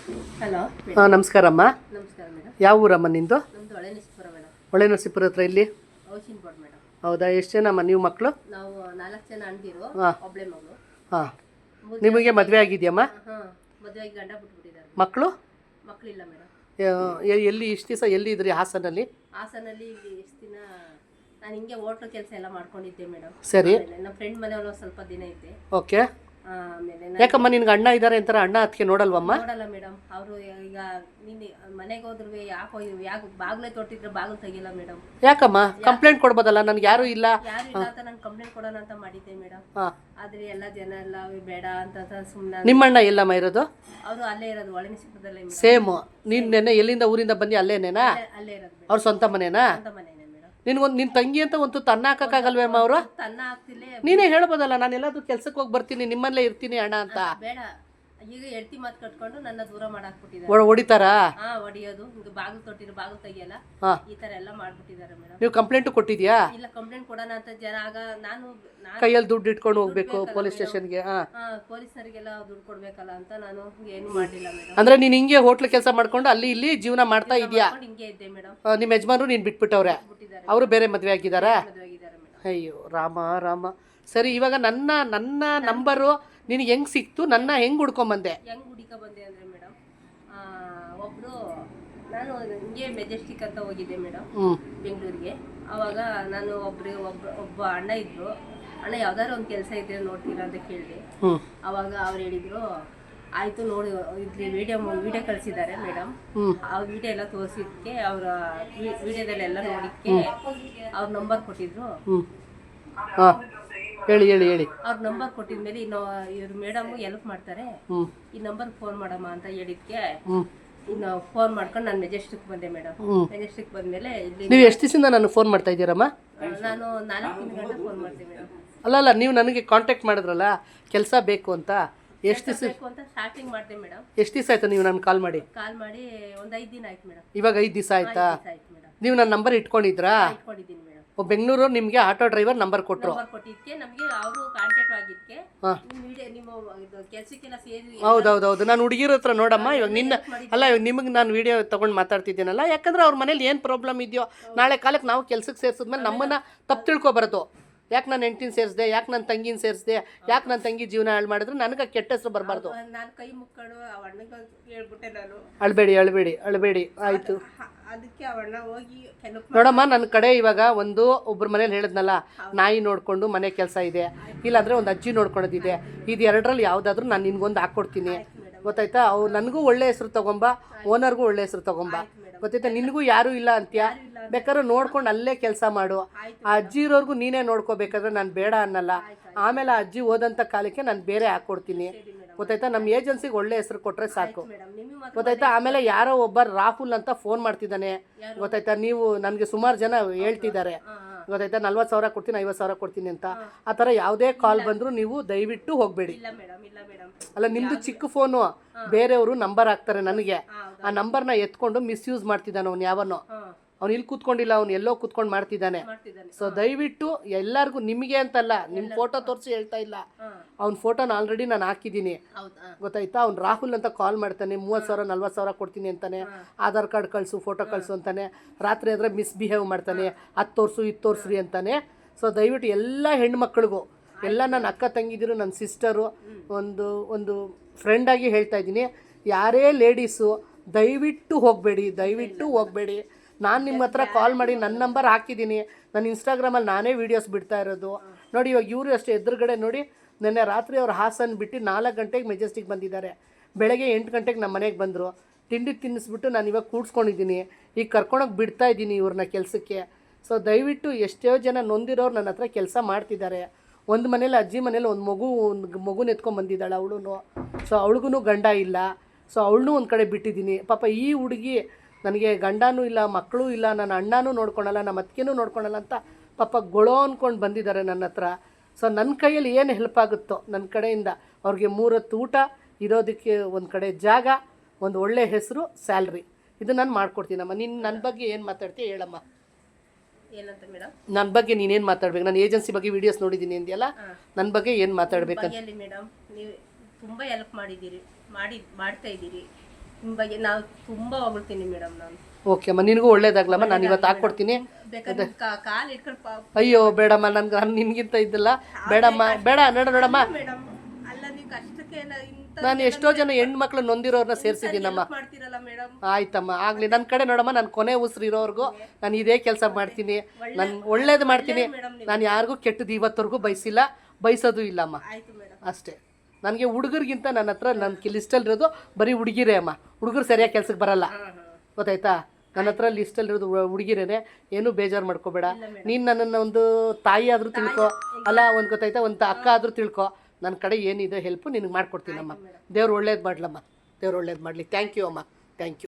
Hello ನಮಸ್ಕಾರಮ್ಮ. ನಮಸ್ಕಾರ madam. ಯಾವ ಊರಮ್ಮ ನಿಂದು? ನಮ್ದು ಹೊಳೆನರಸೀಪುರ ಮೇಡಮ್. ಹೊಳೆನರಸೀಪುರ ಹತ್ರ ಇಲ್ಲಿ ಔಷಿನ್ ಬೋರ್ಡ್ ಮೇಡಮ್. ಹೌದಾ? ಎಷ್ಟು ಜನಮ್ಮ ನೀವು ಮಕ್ಕಳು? ನಾವು 4 ಜನ ಅಣ್ದಿರು, ಒಬ್ಳೆ ಮಗಳು. ಹಾಂ, ನಿಮಗೆ ಮದುವೆ ಆಗಿದೆಯಮ್ಮ? ಹಾಂ, ಮದುವೆಯಾಗಿ ಗಂಡ ಬಿಟ್ಬಿಟ್ಟಿದ್ದಾರೆ. ಮಕ್ಕಳು? ಮಕ್ಕಳಿಲ್ಲ ಮೇಡಮ್. ಎಲ್ಲಿ ಇಷ್ಟು ದಿವಸ ಎಲ್ಲಿ ಇದ್ರಿ? ಹಾಸನಲ್ಲಿ? ಹಾಸನಲ್ಲಿ ಇಲ್ಲಿ ಎಷ್ಟು ದಿನ ನಾನು ಹಿಂಗೆ ಹೋಟ್ಲು ಕೆಲಸ ಎಲ್ಲ ಮಾಡ್ಕೊಂಡಿದ್ದೆ ಮೇಡಮ್. ಸರಿ. ನಮ್ಮ ಫ್ರೆಂಡ್ ಮನೆಯೊಳಗೆ ಸ್ವಲ್ಪ ದಿನ ಇದ್ದೆ. ಓಕೆ. ಆಮೇಲೆ ಯಾಕಮ್ಮ ನಿನ್ಗೆ ಅಣ್ಣ ಇದ್ದಾರೆ ಅಂತಾರೆ, ಅಣ್ಣ ಅದಕ್ಕೆ ನೋಡಲ್ವಮ್ಮ? ನೋಡಲ್ಲ ಮೇಡಮ್. ಅವರು ಈಗ ನಿನ್ನೆ ಮನೆಗೆ ಹೋದ್ರು ಯಾಕೆ ಬಾಗ್ಲೇ ತೊಟ್ಟಿದ್ರೆ ಬಾಗಿಲು ತೆಗಿಲ್ಲ ಮೇಡಮ್. ಯಾಕಮ್ಮ? ಕಂಪ್ಲೇಂಟ್ ಕೊಡ್ಬೋದಲ್ಲ, ನನ್ಗೆ ಯಾರು ಇಲ್ಲ ಯಾರು ಇಲ್ಲ ಅಂತ ನಾನು ಕಂಪ್ಲೇಂಟ್ ಕೊಡೋಣ ಅಂತ ಮಾಡಿದ್ದೆ ಮೇಡಮ್. ಆದ್ರೆ ಎಲ್ಲ ಜನ ಎಲ್ಲ ಬೇಡ ಅಂತ ಸುಮ್ಮನೆ. ನಿಮ್ಮ ಅಣ್ಣ ಎಲ್ಲಮ್ಮ ಇರೋದು? ಅವರು ಅಲ್ಲೇ ಇರೋದು, ಹೊಳೆನರಸೀಪುರದಲ್ಲೇ. ಸೇಮ್ ನೀನ್ ನೆನ್ನೆ ಎಲ್ಲಿಂದ ಊರಿಂದ ಬಂದು ಅಲ್ಲೇನೇನಾ? ಅಲ್ಲೇ ಇರೋದು. ಅವ್ರ ಸ್ವಂತ ಮನೇನಾ? ಸ್ವಂತ ಮನೆನೇ ಮೇಡಮ್. ನಿನ್ಗೊಂದು ನಿನ್ ತಂಗಿ ಅಂತ ಒಂದು ತನ್ನ ಹಾಕಕ್ಕಾಗಲ್ವೇಮ್ಮ ಅವರು? ತನ್ನ ಆಗ್ತಿಲ್ಲ. ನೀನೇ ಹೇಳ್ಬೋದಲ್ಲ, ನಾನು ಎಲ್ಲಾದ್ರೂ ಕೆಲ್ಸಕ್ಕೆ ಹೋಗಿ ಬರ್ತೀನಿ, ನಿಮ್ಮಲ್ಲೇ ಇರ್ತೀನಿ ಅಣ್ಣ ಅಂತ. ಬೇಡ, ಈಗ ಹೆಂಡತಿ ಮಾತು ಕಟ್ಕೊಂಡು ನನ್ನ ದೂರ ಮಾಡಾಕ್ಬಿಟ್ಟಿದ್ದಾರೆ. ಹೊಡಿತಾರಾ? ಹೊಡಿಯೋದು, ಹಿಂಗ ಬಾಗಿಲು ತೊಟ್ಟಿರೋ ಬಾಗಿಲು ತೆಗಿಯಲ್ಲ, ಈ ತರ ಎಲ್ಲ ಮಾಡ್ಬಿಟ್ಟಿದ್ದಾರೆ ಮೇಡಮ್. ನೀವು ಕಂಪ್ಲೇಂಟ್ ಕೊಟ್ಟಿದ್ಯಾ? ಇಲ್ಲ, ಕಂಪ್ಲೇಂಟ್ ಕೊಡೋಣ ಅಂತ ಜನ. ಆಗ ನಾನು ಕೈಯಲ್ಲಿ ದುಡ್ಡು ಇಟ್ಕೊಂಡು ಹೋಗ್ಬೇಕು ಪೊಲೀಸ್ ಸ್ಟೇಷನ್ಗೆ. ಪೊಲೀಸರಿಗೆಲ್ಲ ದುಡ್ಡು ಕೊಡ್ಬೇಕಲ್ಲ ಅಂತ ನಾನು ಏನು ಮಾಡಿಲ್ಲ ಮೇಡಮ್. ಅಂದ್ರೆ ನೀನ್ ಹಿಂಗೆ ಹೋಟ್ಲ್ ಕೆಲಸ ಮಾಡ್ಕೊಂಡು ಅಲ್ಲಿ ಇಲ್ಲಿ ಜೀವನ ಮಾಡ್ತಾ ಇದೀಯಾ? ಹಿಂಗೆ ಇದ್ದೆ ಮೇಡಮ್. ನಿಮ್ಮ ಯಜಮಾನ್ರು ನೀನ್ ಬಿಟ್ಬಿಟ್ಟವ್ರೆ, ಅವರು ಬೇರೆ ಮದ್ವೆ ಆಗಿದಾರಾ? ಮದುವೆಯಾಗಿದ್ದಾರೆ ಮೇಡಮ್. ಅಯ್ಯೋ ರಾಮ ರಾಮ. ಸರಿ, ಇವಾಗ ನನ್ನ ನಂಬರು ನಿನಗೆ ಹೆಂಗ್ ಸಿಕ್ತು? ನನ್ನ ಹೆಂಗ್ ಹುಡ್ಕೊಂಬಂದೆ? ಹೆಂಗ್ ಹುಡುಕ ಬಂದೆ ಅಂದ್ರೆ ಮೇಡಮ್, ಒಬ್ರು ನಾನು ಹಿಂಗೆ ಮೆಜೆಸ್ಟಿಕ್ ಅಂತ ಹೋಗಿದ್ದೆ ಮೇಡಮ್, ಬೆಂಗಳೂರಿಗೆ. ಅವಾಗ ನಾನು ಒಬ್ಬ ಅಣ್ಣ ಇದ್ರು. ಅಣ್ಣ ಯಾವ್ದಾದ್ರು ಒಂದು ಕೆಲಸ ಇದ್ರೆ ನೋಡ್ತೀರಾ ಅಂತ ಕೇಳಿದೆ. ಅವಾಗ ಅವ್ರು ಹೇಳಿದ್ರು, ಆಯ್ತು ನೋಡಿ, ಇದ್ರಿ ವಿಡಿಯೋ ಕಳಿಸಿದ್ದಾರೆ ಮೇಡಮ್. ಆ ವಿಡಿಯೋ ಎಲ್ಲ ತೋರಿಸಿದ್ಕೆ, ಅವರ ವಿಡಿಯೋದಲ್ಲೆಲ್ಲ ನೋಡಿದ್ಕೆ ಅವ್ರ ನಂಬರ್ ಕೊಟ್ಟಿದ್ರು. ಹೇಳಿ ಹೇಳಿ ಹೇಳಿ. ಅವ್ರ ನಂಬರ್ ಕೊಟ್ಟಿದ್ಮೇಲೆ ಇವ್ರು ಮೇಡಮ್ ಹೆಲ್ಪ್ ಮಾಡ್ತಾರೆ, ಈ ನಂಬರ್ ಫೋನ್ ಮಾಡಮ್ಮ ಅಂತ ಹೇಳಿದ್ಕೆ ಇನ್ನು ಫೋನ್ ಮಾಡ್ಕೊಂಡು ನಾನು ಮೆಜೆಸ್ಟಿಕ್ ಬಂದೆ ಮೇಡಮ್. ಮೆಜೆಸ್ಟಿಕ್ ಬಂದ್ಮೇಲೆ ನೀವು ಎಷ್ಟು ದಿವಸದಿಂದ ನನಗೆ ಫೋನ್ ಮಾಡ್ತಾ ಇದ್ದೀರಮ್ಮ? ನಾನು 4 ಗಂಟೆ ಫೋನ್ ಮಾಡ್ತೀನಿ ಮೇಡಮ್. ಅಲ್ಲ ನೀವು ನನಗೆ ಕಾಂಟ್ಯಾಕ್ಟ್ ಮಾಡಿದ್ರಲ್ಲ, ಕೆಲಸ ಬೇಕು ಅಂತ. ಎಷ್ಟು ದಿವಸ ಬೇಕು ಅಂತ ಸ್ಟಾರ್ಟಿಂಗ್ ಮಾಡಿದೆ ಮೇಡಮ್. ಎಷ್ಟು ದಿವಸ ಆಯ್ತು ನೀವು ನಾನು ಕಾಲ್ ಮಾಡಿ ಒಂದು 5 ದಿನ ಆಯ್ತು ಮೇಡಮ್. ಇವಾಗ 5 ದಿವಸ ಆಯ್ತಾ? ಆಯ್ತು ಮೇಡಮ್. ನೀವು ನನ್ನ ನಂಬರ್ ಇಟ್ಕೊಂಡಿದ್ರಾ? ಇಟ್ಕೊಂಡಿದ್ದೀನಿ ಮೇಡಮ್. ಬೆಂಗಳೂರು ನಿಮಗೆ ಆಟೋ ಡ್ರೈವರ್ ನಂಬರ್ ಕೊಟ್ಟರು. ಕೊಟ್ಟಿದ್ಕೆ ನಮಗೆ ಅವರು ಕಾಂಟ್ಯಾಕ್ಟ್ ಆಗಿದ್ಕೆ ನಿಮ್ಮ ಕೆಲಸಕ್ಕೆಲ್ಲ ಸೇರಿ. ಹೌದೌದೌದು. ನಾನು ಹುಡುಗಿರ ಹತ್ರ ನೋಡಮ್ಮ, ಇವಾಗ ಇವಾಗ ನಿಮಗೆ ನಾನು ವಿಡಿಯೋ ತೊಗೊಂಡು ಮಾತಾಡ್ತಿದ್ದೀನಲ್ಲ, ಯಾಕಂದ್ರೆ ಅವ್ರ ಮನೇಲಿ ಏನು ಪ್ರಾಬ್ಲಮ್ ಇದೆಯೋ, ನಾಳೆ ಕಾಲಕ್ಕೆ ನಾವು ಕೆಲ್ಸಕ್ಕೆ ಸೇರಿಸಿದ್ಮೇಲೆ ನಮ್ಮನ್ನು ತಪ್ಪು ತಿಳ್ಕೊಬಾರ್ದು. ಯಾಕೆ ನಾನು ಹೆಂಡ್ತಿನ ಸೇರಿಸಿದೆ, ಯಾಕೆ ನನ್ನ ತಂಗಿನ ಸೇರಿಸಿದೆ, ಯಾಕೆ ನನ್ನ ತಂಗಿ ಜೀವನ ಹಾಳು ಮಾಡಿದ್ರೆ ನನಗೆ ಕೆಟ್ಟ ಹೆಸರು ಬರಬಾರ್ದು. ನಾನು ಕೈ ಮುಕ್ಕೊಂಡು ಅವಣ್ಣಗೆ ಹೇಳ್ಬಿಟ್ಟೆ ನಾನು. ಅಳಬೇಡಿ ಆಯಿತು. ಅದಕ್ಕೆ ಅವಣ್ಣ ಹೋಗಿ ನೋಡಮ್ಮ, ನನ್ನ ಕಡೆ ಇವಾಗ ಒಬ್ಬರ ಮನೇಲಿ ಹೇಳಿದ್ನಲ್ಲ, ನಾಯಿ ನೋಡಿಕೊಂಡು ಮನೆ ಕೆಲಸ ಇದೆ, ಇಲ್ಲಾಂದರೆ ಒಂದು ಅಜ್ಜಿ ನೋಡ್ಕೊಳೋದಿದೆ. ಇದು ಎರಡರಲ್ಲಿ ಯಾವುದಾದ್ರೂ ನಾನು ನಿನ್ಗೊಂದು ಹಾಕ್ಕೊಡ್ತೀನಿ, ಗೊತ್ತಾಯ್ತಾ? ಅವ್ರು ನನಗೂ ಒಳ್ಳೆ ಹೆಸರು ತಗೊಂಬ, ಓನರ್ಗೂ ಒಳ್ಳೆ ಹೆಸರು ತಗೊಂಬ, ಗೊತ್ತಾಯ್ತಾ? ನಿನಗೂ ಯಾರೂ ಇಲ್ಲ ಅಂತ್ಯಾ, ಬೇಕಾದ್ರೆ ನೋಡ್ಕೊಂಡು ಅಲ್ಲೇ ಕೆಲಸ ಮಾಡು. ಆ ಅಜ್ಜಿ ಇರೋರ್ಗು ನೀನೇ ನೋಡ್ಕೋಬೇಕಾದ್ರೆ ನಾನು ಬೇಡ ಅನ್ನಲ್ಲ. ಆಮೇಲೆ ಆ ಅಜ್ಜಿ ಓದಂಥ ಕಾಲಕ್ಕೆ ನಾನು ಬೇರೆ ಹಾಕ್ಕೊಡ್ತೀನಿ, ಗೊತ್ತಾಯ್ತಾ? ನಮ್ಮ ಏಜೆನ್ಸಿಗೆ ಒಳ್ಳೆ ಹೆಸರು ಕೊಟ್ಟರೆ ಸಾಕು, ಗೊತ್ತಾಯ್ತಾ? ಆಮೇಲೆ ಯಾರೋ ಒಬ್ಬ ರಾಹುಲ್ ಅಂತ ಫೋನ್ ಮಾಡ್ತಿದ್ದಾನೆ, ಗೊತ್ತಾಯ್ತಾ? ನೀವು ನನಗೆ ಸುಮಾರು ಜನ ಹೇಳ್ತಿದ್ದಾರೆ, ಗೊತ್ತಾಯ್ತಾ? 40,000 ಕೊಡ್ತೀನಿ, 50,000 ಕೊಡ್ತೀನಿ ಅಂತ. ಆ ಥರ ಯಾವುದೇ ಕಾಲ್ ಬಂದರೂ ನೀವು ದಯವಿಟ್ಟು ಹೋಗಬೇಡಿ. ಅಲ್ಲ, ನಿಮ್ಮದು ಚಿಕ್ಕ ಫೋನು, ಬೇರೆಯವರು ನಂಬರ್ ಹಾಕ್ತಾರೆ ನನಗೆ, ಆ ನಂಬರ್ನ ಎತ್ಕೊಂಡು ಮಿಸ್ಯೂಸ್ ಮಾಡ್ತಿದ್ದಾನೆ ಅವ್ನು. ಯಾವನೋ ಅವ್ನು ಇಲ್ಲಿ ಕೂತ್ಕೊಂಡಿಲ್ಲ, ಅವ್ನು ಎಲ್ಲೋ ಕೂತ್ಕೊಂಡು ಮಾಡ್ತಿದ್ದಾನೆ. ಸೊ ದಯವಿಟ್ಟು ಎಲ್ಲರಿಗೂ, ನಿಮಗೆ ಅಂತಲ್ಲ, ನಿಮ್ಮ ಫೋಟೋ ತೋರಿಸಿ ಹೇಳ್ತಾ ಇಲ್ಲ, ಅವ್ನ ಫೋಟೋನ ಆಲ್ರೆಡಿ ನಾನು ಹಾಕಿದ್ದೀನಿ, ಗೊತ್ತಾಯ್ತಾ? ಅವ್ನು ರಾಹುಲ್ ಅಂತ ಕಾಲ್ ಮಾಡ್ತಾನೆ, 30,000 40,000 ಕೊಡ್ತೀನಿ ಅಂತಾನೆ, ಆಧಾರ್ ಕಾರ್ಡ್ ಕಳಿಸು, ಫೋಟೋ ಕಳಿಸು ಅಂತಾನೆ. ರಾತ್ರಿ ಆದರೆ ಮಿಸ್ಬಿಹೇವ್ ಮಾಡ್ತಾನೆ, ಅದು ತೋರಿಸು ಇದು ತೋರಿಸ್ರಿ ಅಂತಾನೆ. ಸೊ ದಯವಿಟ್ಟು ಎಲ್ಲ ಹೆಣ್ಮಕ್ಳಿಗೂ, ಎಲ್ಲ ನನ್ನ ಅಕ್ಕ ತಂಗಿದಿರು, ನನ್ನ ಸಿಸ್ಟರು, ಒಂದು ಫ್ರೆಂಡಾಗಿ ಹೇಳ್ತಾ ಇದ್ದೀನಿ, ಯಾರೇ ಲೇಡೀಸು ದಯವಿಟ್ಟು ಹೋಗಬೇಡಿ. ನಾನು ನಿಮ್ಮ ಹತ್ರ ಕಾಲ್ ಮಾಡಿ ನನ್ನ ನಂಬರ್ ಹಾಕಿದ್ದೀನಿ, ನಾನು ಇನ್ಸ್ಟಾಗ್ರಾಮಲ್ಲಿ ನಾನೇ ವೀಡಿಯೋಸ್ ಬಿಡ್ತಾ ಇರೋದು ನೋಡಿ. ಇವಾಗ ಇವರು ಅಷ್ಟೇ ಎದುರುಗಡೆ ನೋಡಿ, ನೆನ್ನೆ ರಾತ್ರಿ ಅವ್ರು ಹಾಸನ್ ಬಿಟ್ಟು 4 ಗಂಟೆಗೆ ಮೆಜೆಸ್ಟಿಕ್ ಬಂದಿದ್ದಾರೆ. ಬೆಳಗ್ಗೆ 8 ಗಂಟೆಗೆ ನಮ್ಮ ಮನೆಗೆ ಬಂದರು. ತಿಂಡಿ ತಿನ್ನಿಸ್ಬಿಟ್ಟು ನಾನು ಇವಾಗ ಕೂಡ್ಸ್ಕೊಂಡಿದ್ದೀನಿ, ಈಗ ಕರ್ಕೊಂಡೋಗಿ ಬಿಡ್ತಾ ಇದ್ದೀನಿ ಇವ್ರನ್ನ ಕೆಲಸಕ್ಕೆ. ಸೊ ದಯವಿಟ್ಟು ಎಷ್ಟೋ ಜನ ನೊಂದಿರೋರು ನನ್ನ ಹತ್ರ ಕೆಲಸ ಮಾಡ್ತಿದ್ದಾರೆ. ಒಂದು ಮನೇಲಿ ಅಜ್ಜಿ ಮನೇಲಿ ಒಂದು ಮಗುನ ಎತ್ಕೊಂಡು ಬಂದಿದ್ದಾಳೆ ಅವಳು. ಸೊ ಅವಳಿಗೂ ಗಂಡ ಇಲ್ಲ, ಸೊ ಅವಳನ್ನೂ ಒಂದು ಕಡೆ ಬಿಟ್ಟಿದ್ದೀನಿ. ಪಾಪ ಈ ಹುಡುಗಿ ನನಗೆ ಗಂಡನೂ ಇಲ್ಲ, ಮಕ್ಕಳೂ ಇಲ್ಲ, ನನ್ನ ಅಣ್ಣನೂ ನೋಡ್ಕೊಳಲ್ಲ, ನಮ್ಮ ಅತ್ತಿಗೆನೂ ನೋಡ್ಕೊಳಲ್ಲ ಅಂತ ಪಾಪ ಗೊಳೋ ಅಂದ್ಕೊಂಡು ಬಂದಿದ್ದಾರೆ ನನ್ನ ಹತ್ರ. ಸೊ ನನ್ನ ಕೈಯಲ್ಲಿ ಏನು ಹೆಲ್ಪ್ ಆಗುತ್ತೋ ನನ್ನ ಕಡೆಯಿಂದ ಅವ್ರಿಗೆ 3 ಹೊತ್ತು ಊಟ, ಇರೋದಕ್ಕೆ ಒಂದು ಕಡೆ ಜಾಗ, ಒಂದು ಒಳ್ಳೆ ಹೆಸರು, ಸ್ಯಾಲ್ರಿ, ಇದು ನಾನು ಮಾಡ್ಕೊಡ್ತೀನಮ್ಮ. ನೀನು ನನ್ನ ಬಗ್ಗೆ ಏನು ಮಾತಾಡ್ತೀಯ ಹೇಳಮ್ಮ. ಏನಂತ ಮೇಡಮ್? ನನ್ನ ಬಗ್ಗೆ ನೀನೇನು ಮಾತಾಡ್ಬೇಕು? ನಾನು ಏಜೆನ್ಸಿ ಬಗ್ಗೆ ವೀಡಿಯೋಸ್ ನೋಡಿದ್ದೀನಿ ಅಂದ್ಯಲ್ಲ, ನನ್ನ ಬಗ್ಗೆ ಏನು ಮಾತಾಡ್ಬೇಕಂತ? ಮೇಡಮ್, ನೀವು ತುಂಬ ಹೆಲ್ಪ್ ಮಾಡ್ತಾ ಇದ್ದೀರಿ. ನಿಮ್ಮ ಬಗ್ಗೆ ನಾವು ತುಂಬಾ ಹೊಗಳ್ತೀನಿ ಮೇಡಮ್ ನಾನು. ಓಕೆ ಅಮ್ಮ, ನಿನಗೂ ಒಳ್ಳೇದಾಗ್ಲಮ್ಮ. ನಾನು ಇವತ್ತು ಹಾಕ್ಕೊಡ್ತೀನಿ. ಬೇಕಾದ್ರೆ ಕಾಲು ಇಟ್ಕೊಂಡು ಅಯ್ಯೋ ಬೇಡಮ್ಮ, ನನ್ಗೆ ನಾನು ನಿನ್ಗಿಂತ ಇದ್ದಿಲ್ಲ. ಬೇಡಮ್ಮ, ಬೇಡ ನೋಡಮ್ಮ. ಮೇಡಮ್ ಅಲ್ಲ, ನೀವು ಕಷ್ಟಕ್ಕೆ ನಾನು ಎಷ್ಟೋ ಜನ ಹೆಣ್ಮಕ್ಳು ನೊಂದಿರೋರ್ನ ಸೇರಿಸಿದ್ದೀನಮ್ಮ. ಮಾಡ್ತೀರಲ್ಲ ಮೇಡಮ್. ಆಯ್ತಮ್ಮ, ಆಗಲಿ. ನನ್ನ ಕಡೆ ನೋಡಮ್ಮ, ನಾನು ಕೊನೆ ಉಸಿರು ಇರೋರ್ಗೂ ನಾನು ಇದೇ ಕೆಲಸ ಮಾಡ್ತೀನಿ. ನಾನು ಒಳ್ಳೇದು ಮಾಡ್ತೀನಿ. ನಾನು ಯಾರಿಗೂ ಕೆಟ್ಟದ್ದು ಇವತ್ತವರೆಗೂ ಬಯಸಿಲ್ಲ, ಬಯಸೋದು ಇಲ್ಲಮ್ಮ. ಆಯ್ತು ಮೇಡಮ್. ಅಷ್ಟೇ. ನನಗೆ ಹುಡುಗರಿಗಿಂತ ನನ್ನ ಹತ್ರ ನನ್ನ ಲಿಸ್ಟಲ್ಲಿರೋದು ಬರೀ ಹುಡುಗಿರೇ ಅಮ್ಮ. ಹುಡುಗರು ಸರಿಯಾಗಿ ಕೆಲ್ಸಕ್ಕೆ ಬರಲ್ಲ, ಗೊತ್ತಾಯ್ತಾ? ನನ್ನ ಹತ್ರ ಲಿಸ್ಟಲ್ಲಿರೋದು ಹುಡುಗಿರೇನೆ. ಏನೂ ಬೇಜಾರು ಮಾಡ್ಕೋಬೇಡ. ನೀನು ನನ್ನನ್ನು ಒಂದು ತಾಯಿ ಆದರೂ ತಿಳ್ಕೊ, ಅಲ್ಲ ಒಂದು ಗೊತ್ತಾಯ್ತಾ, ಒಂದು ಅಕ್ಕ ಆದರೂ ತಿಳ್ಕೊ. ನನ್ನ ಕಡೆ ಏನಿದೆ ಹೆಲ್ಪು ನಿನಗೆ ಮಾಡ್ಕೊಡ್ತೀನಮ್ಮ. ದೇವ್ರು ಒಳ್ಳೇದು ಮಾಡಲಮ್ಮ, ದೇವ್ರು ಒಳ್ಳೇದು ಮಾಡಲಿ. ಥ್ಯಾಂಕ್ ಯು ಅಮ್ಮ, ಥ್ಯಾಂಕ್ ಯು.